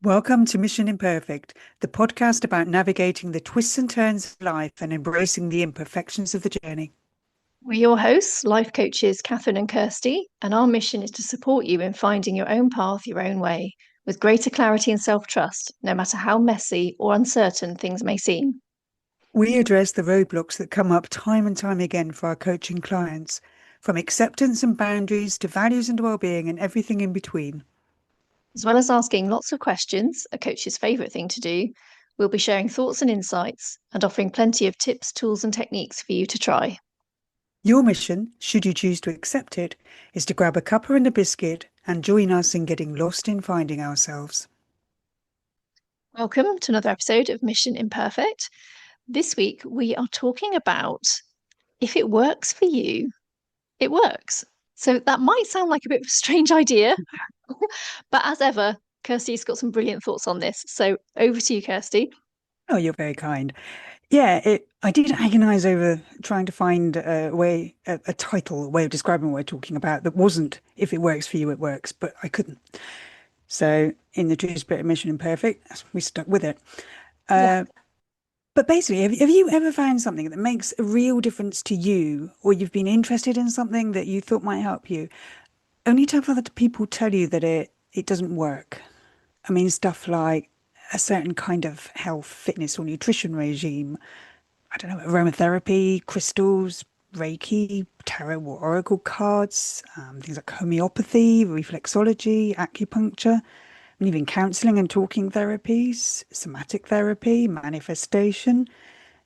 Welcome to Mission Imperfect, the podcast about navigating the twists and turns of life and embracing the imperfections of the journey. We're your hosts, life coaches Catherine and Kirsty, and our mission is to support you in finding your own path, your own way, with greater clarity and self trust, no matter how messy or uncertain things may seem. We address the roadblocks that come up time and time again for our coaching clients, from acceptance and boundaries to values and well-being and everything in between. As well as asking lots of questions, a coach's favourite thing to do, we'll be sharing thoughts and insights and offering plenty of tips, tools, and techniques for you to try. Your mission, should you choose to accept it, is to grab a cuppa and a biscuit and join us in getting lost in finding ourselves. Welcome to another episode of Mission Imperfect. This week we are talking about if it works for you, it works. So that might sound like a bit of a strange idea, but as ever, Kirsty's got some brilliant thoughts on this. So over to you, Kirsty. Oh, you're very kind. Yeah, I did agonize over trying to find a title, a way of describing what we're talking about that wasn't "if it works for you, it works," but I couldn't. So, in the true spirit of Mission Imperfect, we stuck with it. Yeah. Uh, but basically, have you ever found something that makes a real difference to you, or you've been interested in something that you thought might help you, only to have other people tell you that it doesn't work? I mean, stuff like a certain kind of health, fitness, or nutrition regime. I don't know, aromatherapy, crystals, Reiki, tarot or oracle cards, things like homeopathy, reflexology, acupuncture, and even counseling and talking therapies, somatic therapy, manifestation,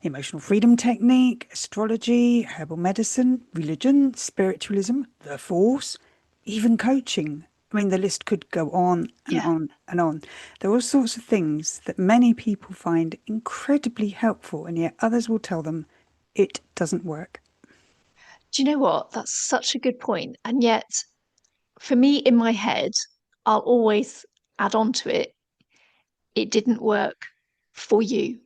emotional freedom technique, astrology, herbal medicine, religion, spiritualism, the force, even coaching. I mean, the list could go on and Yeah. on and on. There are all sorts of things that many people find incredibly helpful, and yet others will tell them it doesn't work. Do you know what? That's such a good point. And yet, for me in my head, I'll always add on to it, it didn't work for you.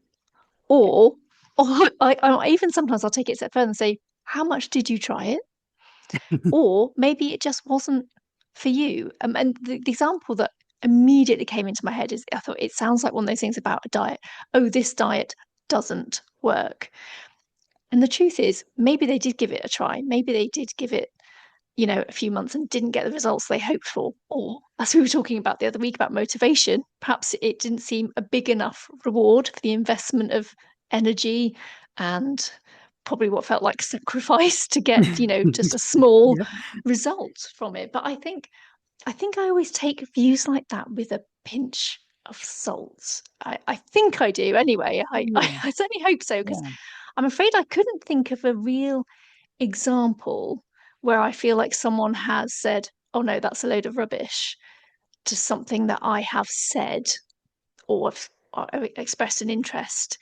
Or, or even sometimes I'll take it a step further and say, how much did you try it? Or maybe it just wasn't for you. And the example that immediately came into my head is I thought it sounds like one of those things about a diet. Oh, this diet doesn't work. And the truth is, maybe they did give it a try. Maybe they did give it, a few months and didn't get the results they hoped for. Or, as we were talking about the other week about motivation, perhaps it didn't seem a big enough reward for the investment of energy and probably what felt like sacrifice to get, just a small Yep. result from it. But I think I always take views like that with a pinch of salt. I think I do anyway. I, I, Yeah, I certainly hope so, because yeah. I'm afraid I couldn't think of a real example where I feel like someone has said, oh no, that's a load of rubbish, to something that I have said or expressed an interest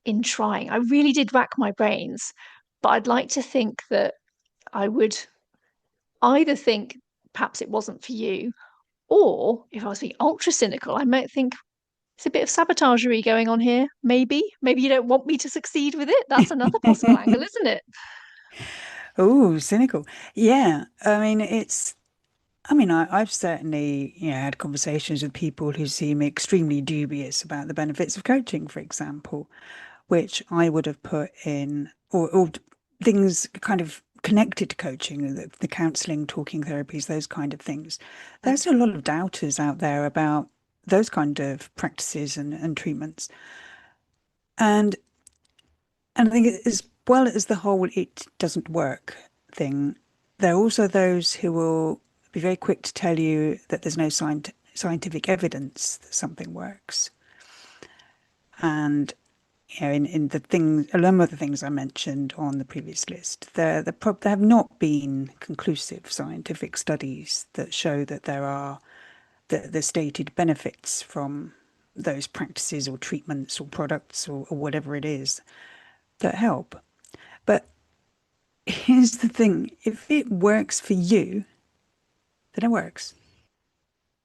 in trying. I really did rack my brains, but I'd like to think that I would either think perhaps it wasn't for you, or if I was being ultra cynical, I might think it's a bit of sabotagery going on here. Maybe you don't want me to succeed with it. That's another possible angle, isn't it? Oh, cynical. Yeah. I've certainly, had conversations with people who seem extremely dubious about the benefits of coaching, for example, which I would have put in, or things kind of connected to coaching, the counseling, talking therapies, those kind of things. There's a lot of doubters out there about those kind of practices and treatments. And and I think as well as the whole "it doesn't work" thing, there are also those who will be very quick to tell you that there's no scientific evidence that something works. And in the things, a lot of the things I mentioned on the previous list, there have not been conclusive scientific studies that show that there are the stated benefits from those practices or treatments or products or whatever it is that help. But here's the thing, if it works for you, then it works.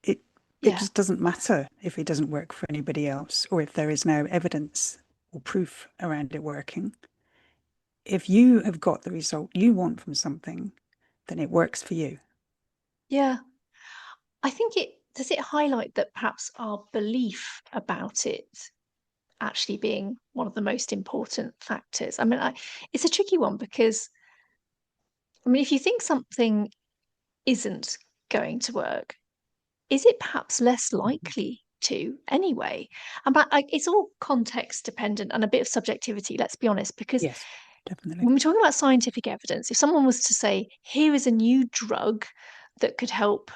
It it Yeah. just doesn't matter if it doesn't work for anybody else or if there is no evidence or proof around it working. If you have got the result you want from something, then it works for you. Yeah. I think does it highlight that perhaps our belief about it actually being one of the most important factors? I mean, it's a tricky one because, I mean, if you think something isn't going to work, is it perhaps less Mhm. likely to anyway? And but it's all context dependent and a bit of subjectivity, let's be honest, because Yes, definitely. when we're talking about scientific evidence, if someone was to say, here is a new drug that could help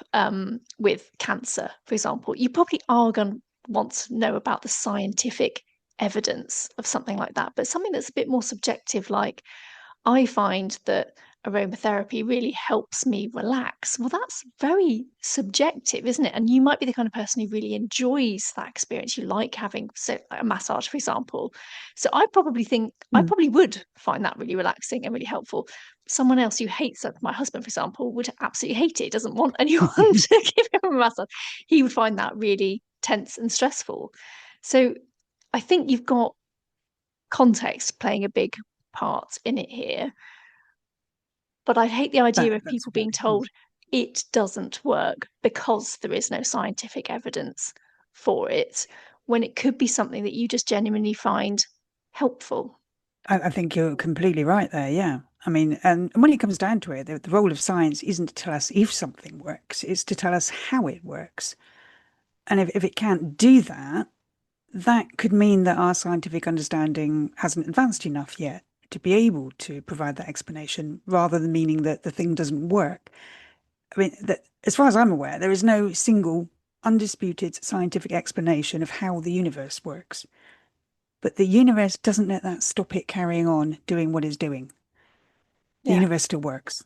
with cancer, for example, you probably are going to want to know about the scientific evidence of something like that. But something that's a bit more subjective, like I find that aromatherapy really helps me relax. Well, that's very subjective, isn't it? And you might be the kind of person who really enjoys that experience. You like having a massage, for example. So I probably think I Mm. probably would find that really relaxing and really helpful. Someone else who hates it, my husband, for example, would absolutely hate it. Doesn't want anyone to give him a massage. He would find that really tense and stressful. So I think you've got context playing a big part in it here, but I hate the idea of That's people being exactly. Mm. told it doesn't work because there is no scientific evidence for it, when it could be something that you just genuinely find helpful. I think you're completely right there. Yeah. I mean, and when it comes down to it, the role of science isn't to tell us if something works, it's to tell us how it works. And if it can't do that, that could mean that our scientific understanding hasn't advanced enough yet to be able to provide that explanation, rather than meaning that the thing doesn't work. I mean, that, as far as I'm aware, there is no single undisputed scientific explanation of how the universe works. But the universe doesn't let that stop it carrying on doing what it's doing. The Yeah. universe still works.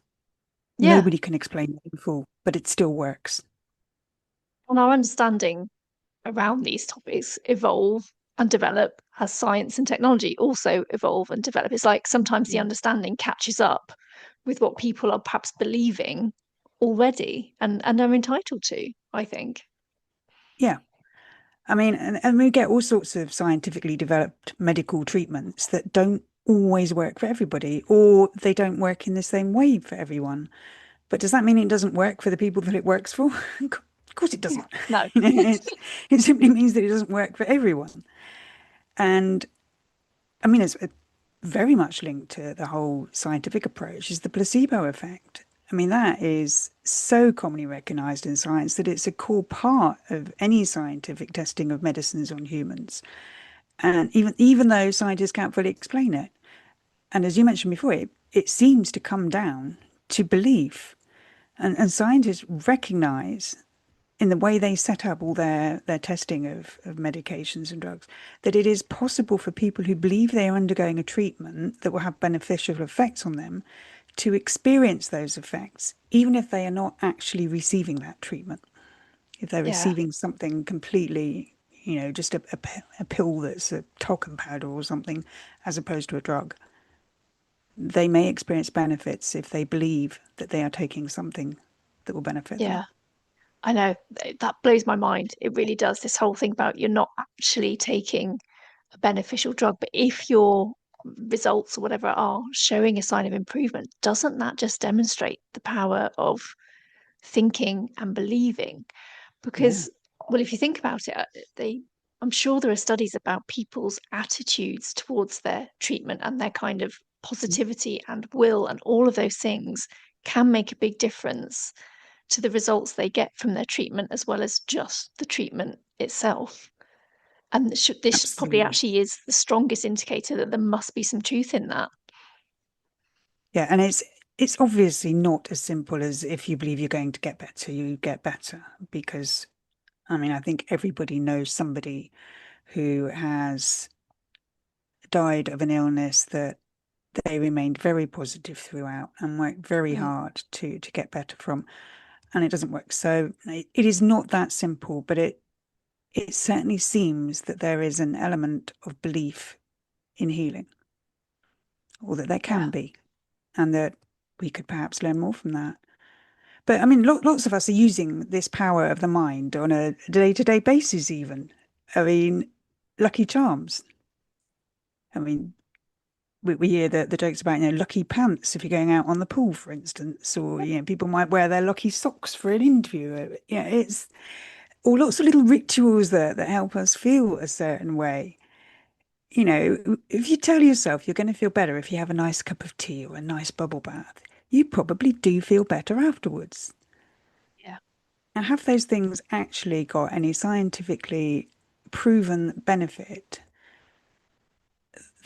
Yeah. Nobody can explain it in full, but it still works. And our understanding around these topics evolve and develop as science and technology also evolve and develop. It's like sometimes the Mm. understanding catches up with what people are perhaps believing already and are entitled to, I think. Yeah. I mean, and we get all sorts of scientifically developed medical treatments that don't always work for everybody, or they don't work in the same way for everyone. But does that mean it doesn't work for the people that it works for? Of course it doesn't. No. It simply means that it doesn't work for everyone. And I mean, it's very much linked to the whole scientific approach is the placebo effect. I mean, that is so commonly recognized in science that it's a core part of any scientific testing of medicines on humans. And even though scientists can't fully explain it, and as you mentioned before, it seems to come down to belief. And scientists recognize in the way they set up all their testing of medications and drugs, that it is possible for people who believe they are undergoing a treatment that will have beneficial effects on them to experience those effects, even if they are not actually receiving that treatment. If they're Yeah. receiving something completely, just a pill that's a talcum powder or something, as opposed to a drug, they may experience benefits if they believe that they are taking something that will benefit them. Yeah. I know that blows my mind. It really does. This whole thing about you're not actually taking a beneficial drug, but if your results or whatever are showing a sign of improvement, doesn't that just demonstrate the power of thinking and believing? Yeah, Because, well, if you think about it, I'm sure there are studies about people's attitudes towards their treatment and their kind of positivity and will and all of those things can make a big difference to the results they get from their treatment as well as just the treatment itself. And this probably absolutely. actually is the strongest indicator that there must be some truth in that. Yeah, and it's obviously not as simple as if you believe you're going to get better, you get better. Because I mean, I think everybody knows somebody who has died of an illness that they remained very positive throughout and worked very Mm, hard to get better from, and it doesn't work. So it is not that simple, but it certainly seems that there is an element of belief in healing, or that there yeah, can be, and that we could perhaps learn more from that. But I mean, lots of us are using this power of the mind on a day-to-day basis, even. I mean, Lucky Charms. I mean, we hear the jokes about, lucky pants if you're going out on the pool, for instance, or, people might wear their lucky socks for an interview. Yeah, or lots of little rituals that help us feel a certain way. You know, if you tell yourself you're going to feel better if you have a nice cup of tea or a nice bubble bath, you probably do feel better afterwards. Yeah. Now, have those things actually got any scientifically proven benefit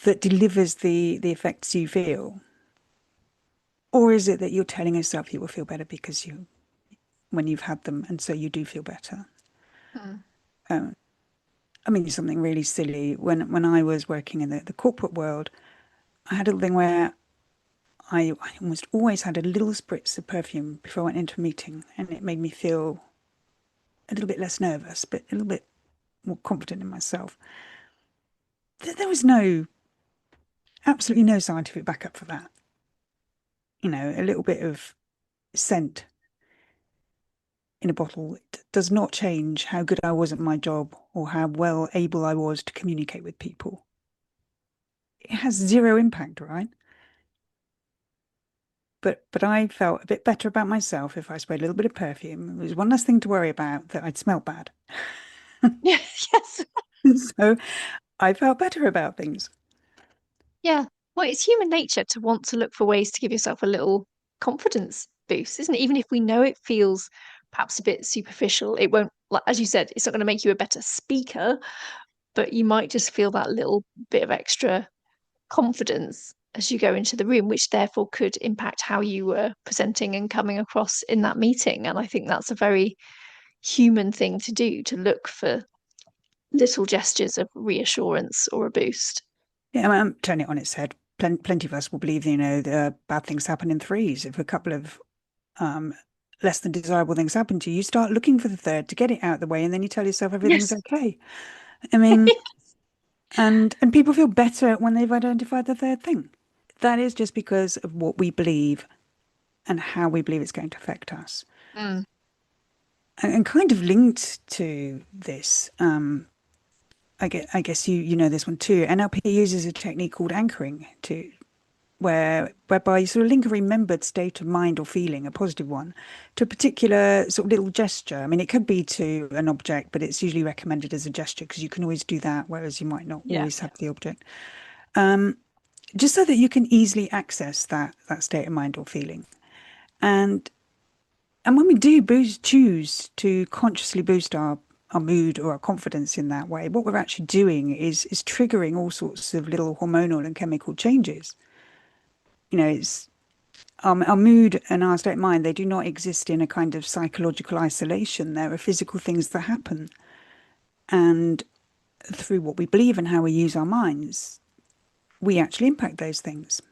that delivers the effects you feel? Or is it that you're telling yourself you will feel better because you, when you've had them, and so you do feel better? Mm. Um, I mean, something really silly. When I was working in the corporate world, I had a thing where I almost always had a little spritz of perfume before I went into a meeting, and it made me feel a little bit less nervous, but a little bit more confident in myself. There was absolutely no scientific backup for that. You know, a little bit of scent in a bottle does not change how good I was at my job or how well able I was to communicate with people. It has zero impact, right? But I felt a bit better about myself if I sprayed a little bit of perfume. It was one less thing to worry about that I'd smelt bad. Yeah. Yes. So I felt better about things. Yeah. Well, it's human nature to want to look for ways to give yourself a little confidence boost, isn't it? Even if we know it feels perhaps a bit superficial, it won't, like as you said, it's not going to make you a better speaker, but you might just feel that little bit of extra confidence as you go into the room, which therefore could impact how you were presenting and coming across in that meeting. And I think that's a very human thing to do, to look for little gestures of reassurance or a boost. Yeah, I'm turning it on its head. Plenty of us will believe, you know, the bad things happen in threes. If a couple of um, less than desirable things happen to you, you start looking for the third to get it out of the way, and then you tell yourself everything's Yes. okay. I mean, and people feel better when they've identified the third thing. That is just because of what we believe and how we believe it's going to affect us. Mm, And kind of linked to this, I guess you know this one too. NLP uses a technique called anchoring to whereby you sort of link a remembered state of mind or feeling, a positive one, to a particular sort of little gesture. I mean, it could be to an object, but it's usually recommended as a gesture because you can always do that, whereas you might not yeah. always have the object. Just so that you can easily access that state of mind or feeling. And and when we do choose to consciously boost our mood or our confidence in that way, what we're actually doing is triggering all sorts of little hormonal and chemical changes. You know, it's our mood and our state of mind, they do not exist in a kind of psychological isolation. There are physical things that happen. And through what we believe and how we use our minds, we actually impact those things.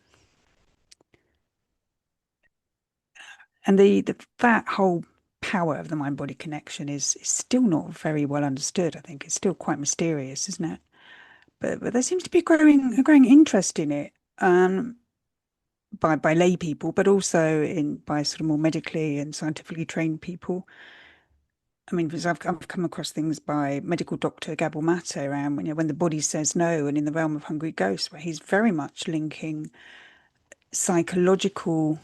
And that whole power of the mind body connection is still not very well understood. I think it's still quite mysterious, isn't it? But there seems to be a growing interest in it by lay people, but also in by sort of more medically and scientifically trained people. I mean, because I've come across things by medical doctor Gabor Mate around when, you know, when the body says no, and in the realm of hungry ghosts, where he's very much linking psychological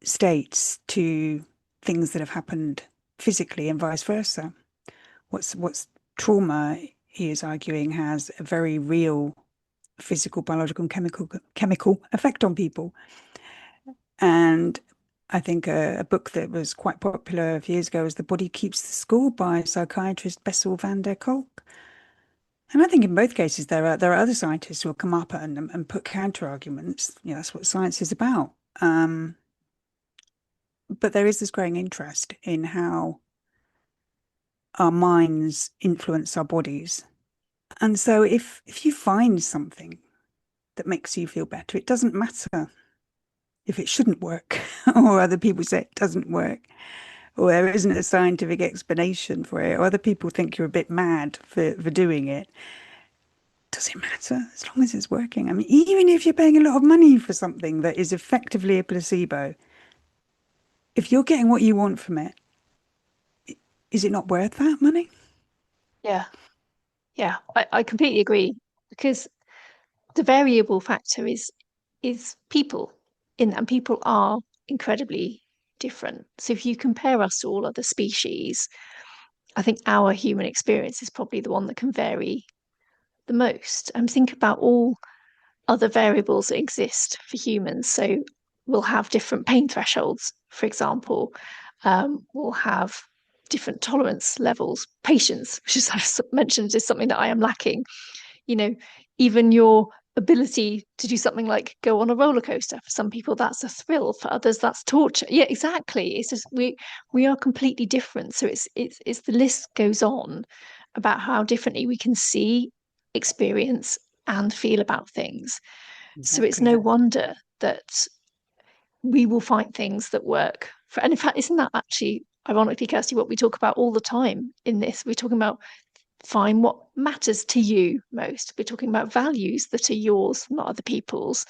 states to things that have happened physically and vice versa. What's trauma, he is arguing, has a very real physical, biological, and chemical effect on people. And I think a book that was quite popular a few years ago was The Body Keeps the Score by psychiatrist Bessel van der Kolk. And I think in both cases there are other scientists who will come up and put counter arguments. You know, that's what science is about. But there is this growing interest in how our minds influence our bodies. And so if you find something that makes you feel better, it doesn't matter if it shouldn't work or other people say it doesn't work or there isn't a scientific explanation for it or other people think you're a bit mad for doing it. Does it matter as long as it's working? I mean, even if you're paying a lot of money for something that is effectively a placebo, if you're getting what you want from it, is it not worth that money? Yeah. Yeah. I completely agree because the variable factor is people in and people are incredibly different. So if you compare us to all other species, I think our human experience is probably the one that can vary the most. And think about all other variables that exist for humans. So we'll have different pain thresholds, for example. We'll have different tolerance levels. Patience, which is I've mentioned, is something that I am lacking. You know, even your ability to do something like go on a roller coaster. For some people, that's a thrill. For others, that's torture. Yeah, exactly. It's just we are completely different. So it's the list goes on about how differently we can see, experience, and feel about things. So it's Exactly no that. wonder that we will find things that work for, and in fact, isn't that actually ironically, Kirsty, what we talk about all the time in this? We're talking about find what matters to you most. We're talking about values that are yours, not other people's.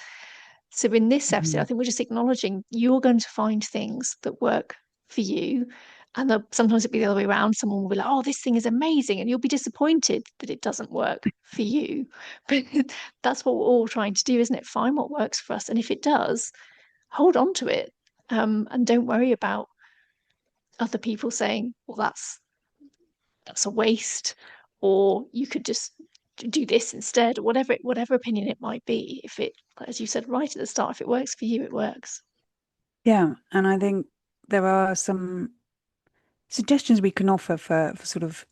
So in this episode, I Mhm. think we're just acknowledging you're going to find things that work for you. And sometimes it'll be the other way around. Someone will be like, oh, this thing is amazing. And you'll be disappointed that it doesn't work for you. But that's what we're all trying to do, isn't it? Find what works for us. And if it does, hold on to it. And don't worry about other people saying, well, that's a waste, or you could just do this instead, or whatever opinion it might be. If it, as you said right at the start, if it works for you, it works. Yeah, and I think there are some suggestions we can offer for sort of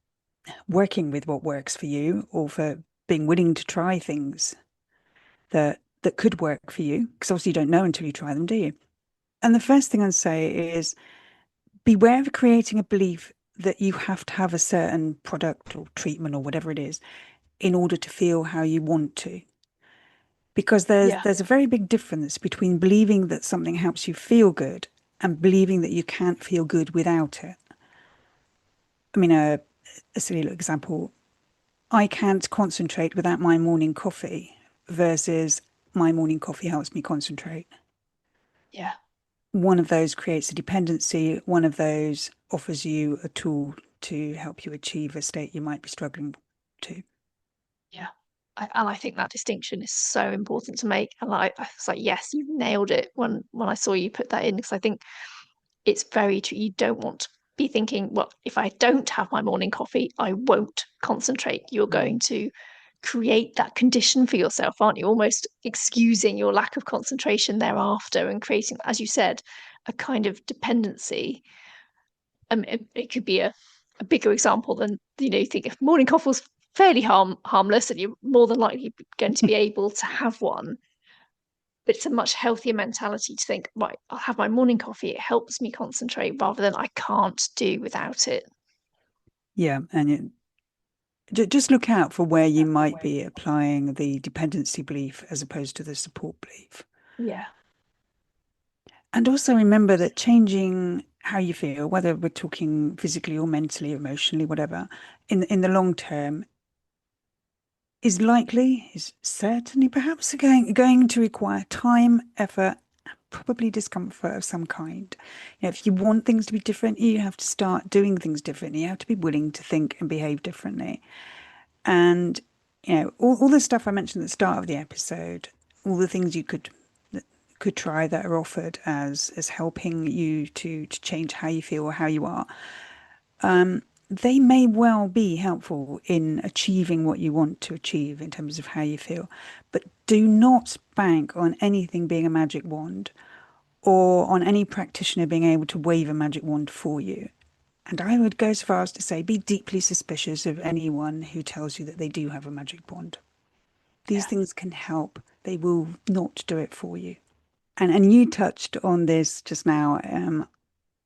working with what works for you or for being willing to try things that could work for you, because obviously you don't know until you try them, do you? And the first thing I'd say is beware of creating a belief that you have to have a certain product or treatment or whatever it is in order to feel how you want to. Because Yeah, there's a very big difference between believing that something helps you feel good and believing that you can't feel good without it. I mean, a silly little example. I can't concentrate without my morning coffee versus my morning coffee helps me concentrate. yeah, One of those creates a dependency, one of those offers you a tool to help you achieve a state you might be struggling to. yeah. And I think that distinction is so important to make. And I was like, yes, you nailed it when I saw you put that in, because I think it's very true. You don't want to be thinking, well, if I don't have my morning coffee, I won't concentrate. You're going Mm. to create that condition for yourself, aren't you? Almost excusing your lack of concentration thereafter and creating, as you said, a kind of dependency. It could be a bigger example than, you think if morning coffee was fairly harmless and you're more than likely going to be able to have one, but it's a much healthier mentality to think, right, I'll have my morning coffee. It helps me concentrate rather than I can't do without it. Yeah, and just look out for where you might be applying the dependency belief as opposed to the support belief. Yeah. And also remember that changing how you feel, whether we're talking physically or mentally, emotionally, whatever, in the long term is likely, is certainly perhaps going to require time, effort, probably discomfort of some kind. If you want things to be different, you have to start doing things differently. You have to be willing to think and behave differently. And all the stuff I mentioned at the start of the episode, all the things you could try that are offered as helping you to change how you feel or how you are, they may well be helpful in achieving what you want to achieve in terms of how you feel. But do not bank on anything being a magic wand or on any practitioner being able to wave a magic wand for you. And I would go so far as to say be deeply suspicious of anyone who tells you that they do have a magic wand. These Yeah. things can help, they will not do it for you. And you touched on this just now.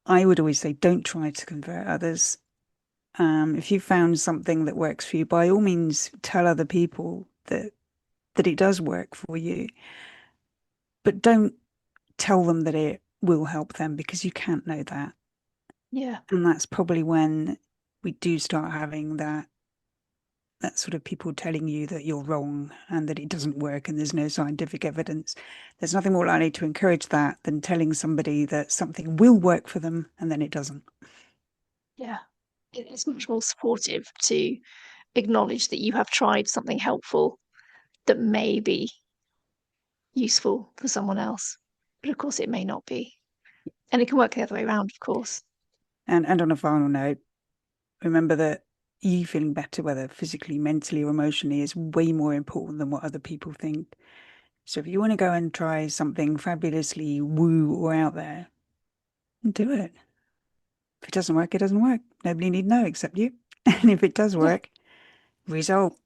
I would always say don't try to convert others. If you found something that works for you, by all means tell other people that it does work for you, but don't tell them that it will help them because you can't know that. Yeah. And that's probably when we do start having that sort of people telling you that you're wrong and that it doesn't work and there's no scientific evidence. There's nothing more likely to encourage that than telling somebody that something will work for them and then it doesn't. Yeah. It's much more supportive to acknowledge that you have tried something helpful that may be useful for someone else. But of course, it may not be. And it can work the other way around, of course. And on a final note, remember that you feeling better, whether physically, mentally, or emotionally, is way more important than what other people think. So if you want to go and try something fabulously woo or out there, do it. If it doesn't work, it doesn't work. Nobody need know except you. And if it does Yeah. work, result.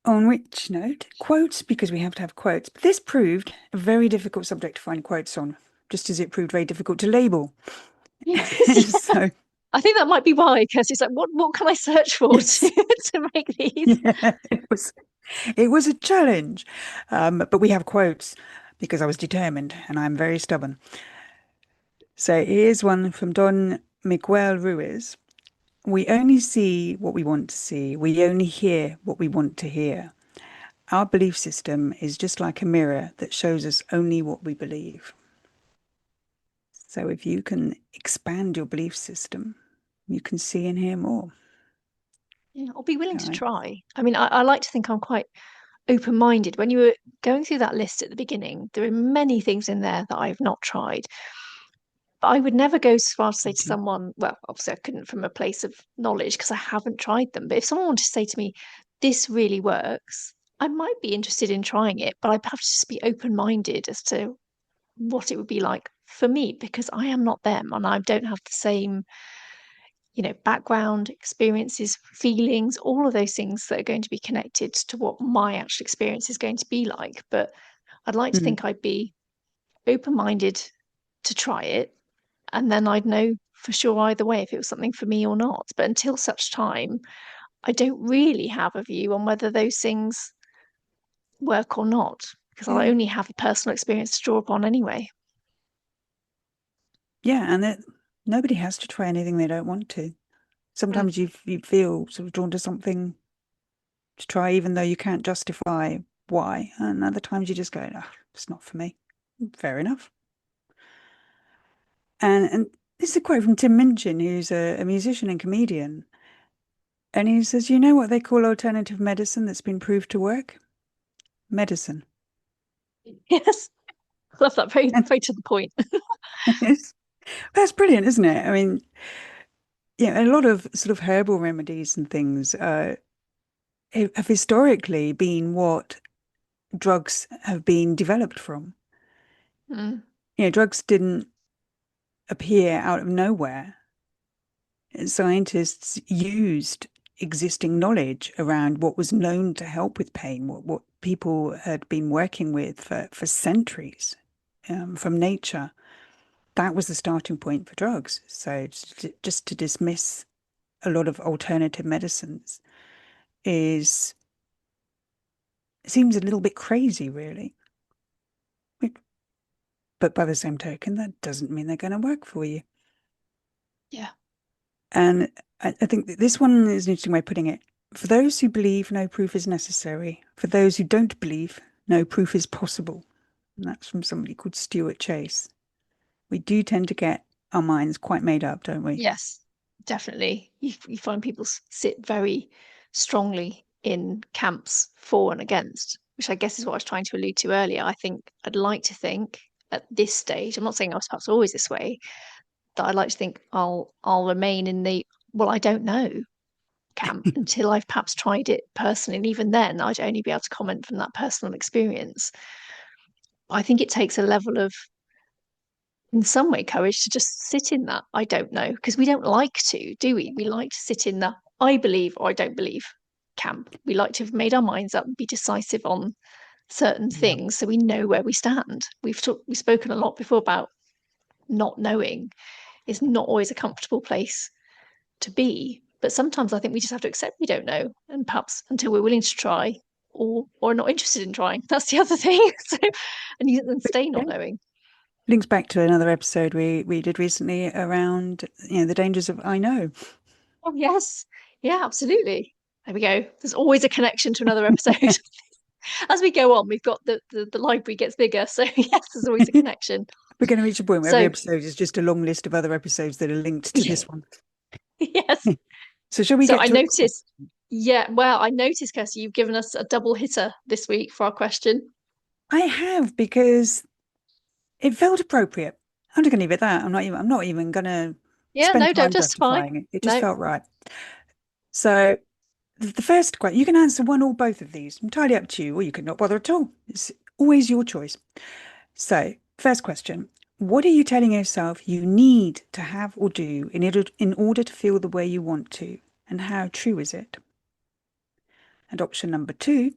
On which note, quotes, because we have to have quotes. But this proved a very difficult subject to find quotes on, just as it proved very difficult to label. Yes. So, I think that might be why, because it's like, what can I search for to yes, to make these? yeah, it was a challenge. But we have quotes because I was determined and I'm very stubborn. So here's one from Don Miguel Ruiz. We only see what we want to see. We only hear what we want to hear. Our belief system is just like a mirror that shows us only what we believe. So if you can expand your belief system, you can see and hear more. Yeah, I'll be willing to Right? try. I mean, I like to think I'm quite open-minded. When you were going through that list at the beginning, there are many things in there that I've not tried. But I would never go so far to say to Mhm. someone, well, obviously I couldn't from a place of knowledge because I haven't tried them. But if someone wanted to say to me, this really works, I might be interested in trying it, but I'd have to just be open-minded as to what it would be like for me because I am not them and I don't have the same, background, experiences, feelings, all of those things that are going to be connected to what my actual experience is going to be like. But I'd like to Mm. think I'd be open minded to try it. And then I'd know for sure either way if it was something for me or not. But until such time, I don't really have a view on whether those things work or not, because I Yeah. only have a personal experience to draw upon anyway. Yeah. And that nobody has to try anything they don't want to. Mm. Sometimes you feel sort of drawn to something to try, even though you can't justify why. And other times you just go, oh, it's not for me. Fair enough. And this is a quote from Tim Minchin, who's a musician and comedian. And he says, you know what they call alternative medicine that's been proved to work? Medicine. Yes, love that. Very, And very to the point. that's brilliant, isn't it? I mean, yeah, a lot of sort of herbal remedies and things have historically been what drugs have been developed from. Mm. Drugs didn't appear out of nowhere. Scientists used existing knowledge around what was known to help with pain, what people had been working with for centuries from nature. That was the starting point for drugs. So just to dismiss a lot of alternative medicines is seems a little bit crazy, really. But by the same token, that doesn't mean they're going to work for you. Yeah. And I think that this one is an interesting way of putting it. For those who believe, no proof is necessary. For those who don't believe, no proof is possible. And that's from somebody called Stuart Chase. We do tend to get our minds quite made up, don't we? Yes, definitely. You find people sit very strongly in camps for and against, which I guess is what I was trying to allude to earlier. I think I'd like to think at this stage, I'm not saying I was perhaps always this way, that I'd like to think I'll remain in the well, I don't know camp until I've perhaps tried it personally. And even then, I'd only be able to comment from that personal experience. I think it takes a level of in some way courage to just sit in that I don't know because we don't like to, do we? We like to sit in the I believe or I don't believe camp. We like to have made our minds up and be decisive on certain Yeah. things so we know where we stand. We've spoken a lot before about not knowing is not always a comfortable place to be, but sometimes I think we just have to accept we don't know, and perhaps until we're willing to try or not interested in trying. That's the other thing. So, and But stay not yeah, knowing. links back to another episode we did recently around, the dangers of I know. Oh, yes. Yeah, absolutely. There we go. There's always a connection to another episode. As we go on, we've got the library gets bigger. So, yes, there's always a connection. We're going to reach a point where every So, episode is just a long list of other episodes that are linked to yeah, this one. yes. So shall we So get I to a quiz? noticed, yeah, well, I noticed, Kirsty, you've given us a double hitter this week for our question. I have because it felt appropriate. I'm just going to leave it at that. I'm not even going to Yeah, spend no, don't time justify. justifying it. It just No. felt right. So the first question, you can answer one or both of these, entirely up to you, or you could not bother at all. It's always your choice. So, first question, what are you telling yourself you need to have or do in order to feel the way you want to? And how true is it? And option number two,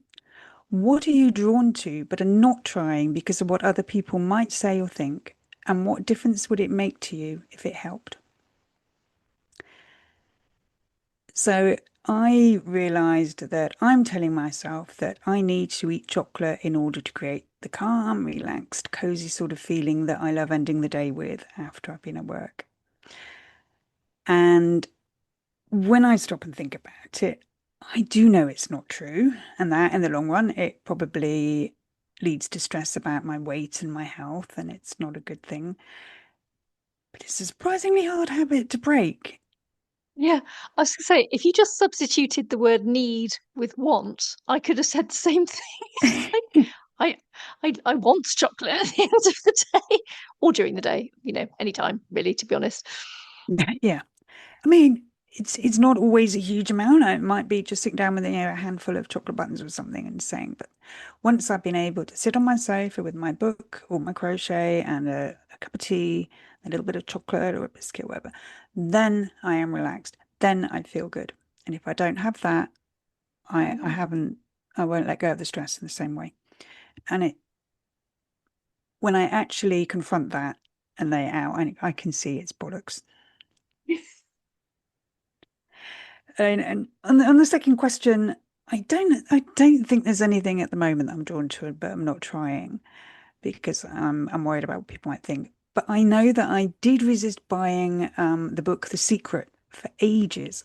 what are you drawn to but are not trying because of what other people might say or think? And what difference would it make to you if it helped? So I realized that I'm telling myself that I need to eat chocolate in order to create the calm, relaxed, cozy sort of feeling that I love ending the day with after I've been at work. And when I stop and think about it, I do know it's not true, and that in the long run, it probably leads to stress about my weight and my health, and it's not a good thing. But it's a surprisingly hard habit to break. Yeah, I was going to say, if you just substituted the word need with want, I could have said the same thing. It's like I, I want chocolate at the end of the day, or during the day, anytime really, to be honest. Yeah. I mean, it's not always a huge amount. It might be just sitting down with a handful of chocolate buttons or something and saying, but once I've been able to sit on my sofa with my book or my crochet and a cup of tea, a little bit of chocolate or a biscuit, whatever, then I am relaxed. Then I feel good. And if I don't have that, I Mm. haven't, I won't let go of the stress in the same way. And when I actually confront that and lay it out, I can see it's bollocks. And on the second question, I don't think there's anything at the moment that I'm drawn to, but I'm not trying because I'm worried about what people might think. But I know that I did resist buying the book The Secret for ages.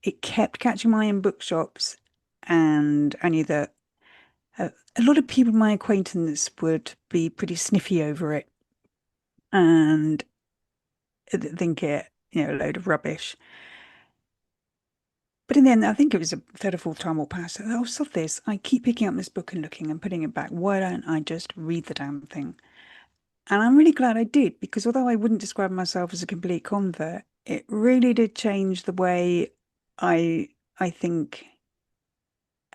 It kept catching my eye in bookshops, and I knew that a lot of people, my acquaintance, would be pretty sniffy over it and think it, a load of rubbish. But in the end, I think it was a third or fourth time or past. Oh, sod this. I keep picking up this book and looking and putting it back. Why don't I just read the damn thing? And I'm really glad I did because although I wouldn't describe myself as a complete convert, it really did change the way I think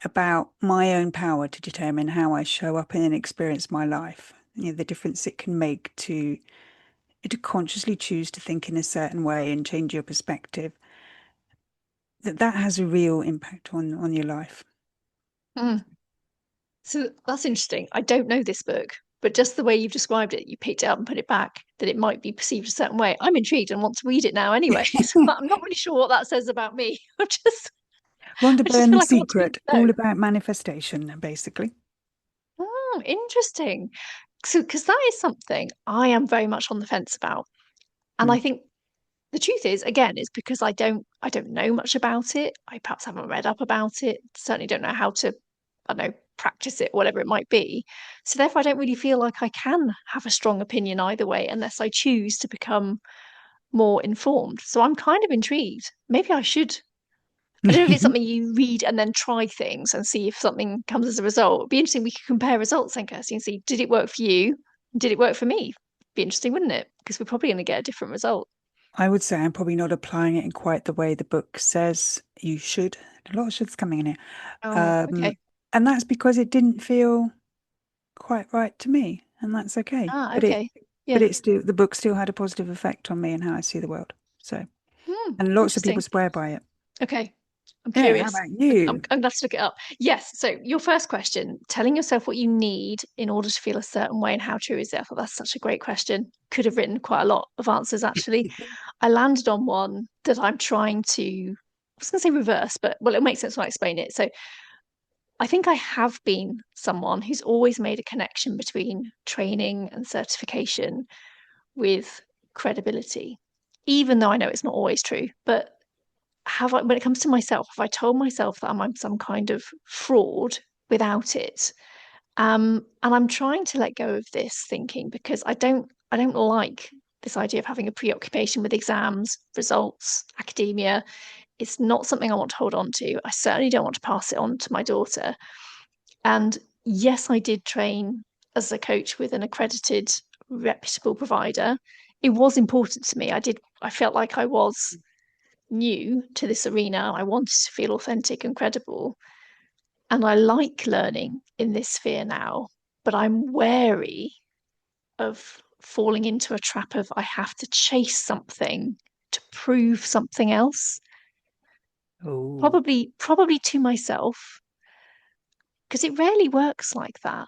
about my own power to determine how I show up and experience my life. The difference it can make to consciously choose to think in a certain way and change your perspective. That has a real impact on your life. Mm. So that's interesting. I don't know this book, but just the way you've described it, you picked it up and put it back, that it might be perceived a certain way. I'm intrigued and want to read it now anyway. So I'm not really sure what that says about me. Rhonda I just Byrne, feel The like I want to read Secret, it all though. about manifestation, basically. Oh, interesting. So, because that is something I am very much on the fence about. And Mm. I think the truth is, again, is because I don't know much about it. I perhaps haven't read up about it. Certainly don't know how to, I don't know, practice it, whatever it might be. So therefore, I don't really feel like I can have a strong opinion either way unless I choose to become more informed. So I'm kind of intrigued. Maybe I should. I don't know if it's something you read and then try things and see if something comes as a result. It'd be interesting. We could compare results then, Kirsty, and see did it work for you? Did it work for me? Be interesting, wouldn't it? Because we're probably going to get a different result. I would say I'm probably not applying it in quite the way the book says you should. A lot of shoulds coming in here. Oh, Um, okay. and that's because it didn't feel quite right to me, and that's okay. Ah, But it, okay. but Yeah. it still, the book still had a positive effect on me and how I see the world. So, Hmm, and lots of people interesting. swear by it. Okay. I'm Yeah, how curious. about I'm you? going to have to look it up. Yes. So, your first question, telling yourself what you need in order to feel a certain way and how true is it? I thought that's such a great question. Could have written quite a lot of answers, actually. I landed on one that I'm trying to, I was going to say reverse, but well, it makes sense when I explain it. So, I think I have been someone who's always made a connection between training and certification with credibility, even though I know it's not always true. But have I, when it comes to myself, have I told myself that I'm some kind of fraud without it? And I'm trying to let go of this thinking because I don't like this idea of having a preoccupation with exams, results, academia. It's not something I want to hold on to. I certainly don't want to pass it on to my daughter. And yes, I did train as a coach with an accredited, reputable provider. It was important to me. I felt like I was new to this arena. I wanted to feel authentic and credible. And I like learning in this sphere now, but I'm wary of falling into a trap of I have to chase something to prove something else. Oh, Probably to myself, because it rarely works like that.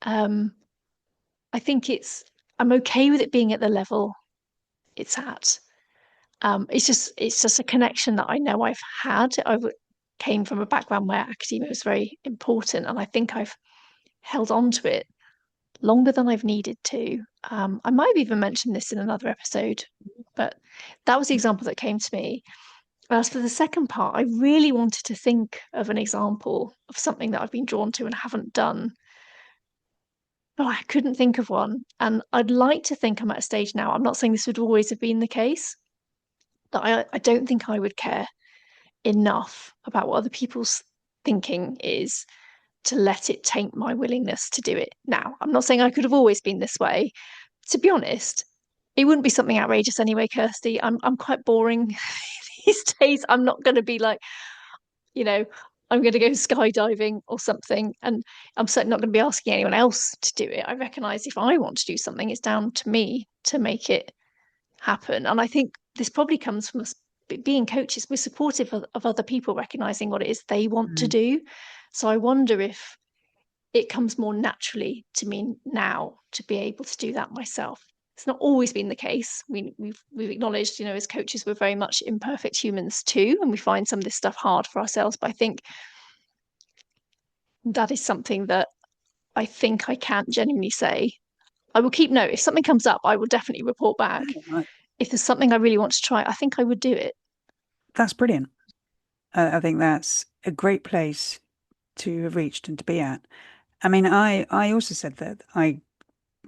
Um, I think I'm okay with it being at the level it's at. It's just a connection that I know I've had. Came from a background where academia was very important, and I think I've held on to it longer than I've needed to. I might have even mentioned this in another episode, but that was the example that came to me. As for the second part, I really wanted to think of an example of something that I've been drawn to and haven't done, but I couldn't think of one. And I'd like to think I'm at a stage now. I'm not saying this would always have been the case, that I don't think I would care enough about what other people's thinking is to let it taint my willingness to do it now. I'm not saying I could have always been this way. To be honest, it wouldn't be something outrageous anyway, Kirsty. I'm quite boring these days. I'm not going to be like, you know, I'm going to go skydiving or something. And I'm certainly not going to be asking anyone else to do it. I recognize if I want to do something, it's down to me to make it happen. And I think this probably comes from us being coaches. We're supportive of other people recognizing what it is they want to mm, do. So I wonder if it comes more naturally to me now to be able to do that myself. It's not always been the case. We've acknowledged, as coaches, we're very much imperfect humans too, and we find some of this stuff hard for ourselves. But I think that is something that I think I can't genuinely say. I will keep note. If something comes up, I will definitely report back. no, If there's something I really want to try, I think I would do it. that's brilliant. I think that's a great place to have reached and to be at. I mean, I also said that I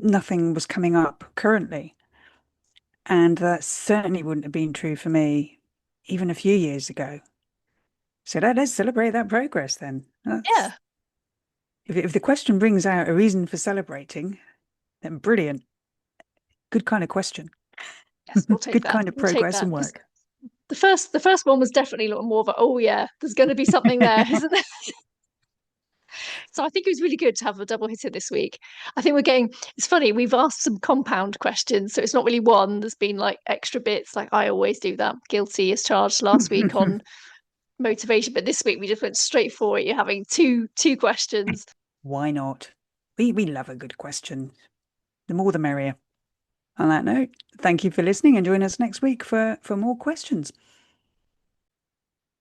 nothing was coming up currently, and that certainly wouldn't have been true for me even a few years ago. So let's celebrate that progress then. That's Yeah. if the question brings out a reason for celebrating, then brilliant. Good kind of question. Yes, we'll take Good that. kind of We'll take progress that and because work. the first one was definitely a little more of a, oh yeah, there's going to be something there, isn't there? So I think it was really good to have a double hitter this week. I think it's funny, we've asked some compound questions. So it's not really one, there's been like extra bits. Like I always do that. Guilty as charged last week on motivation. But this week we just went straight for it. You're having two questions. Why not? We love a good question. The more the merrier. On that note, thank you for listening and join us next week for more questions.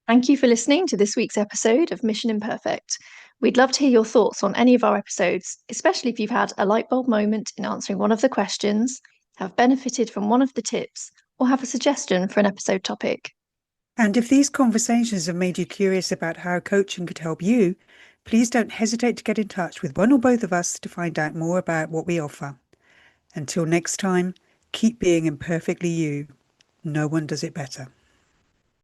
Thank you for listening to this week's episode of Mission Imperfect. We'd love to hear your thoughts on any of our episodes, especially if you've had a light bulb moment in answering one of the questions, have benefited from one of the tips, or have a suggestion for an episode topic. And if these conversations have made you curious about how coaching could help you, please don't hesitate to get in touch with one or both of us to find out more about what we offer. Until next time, keep being imperfectly you. No one does it better.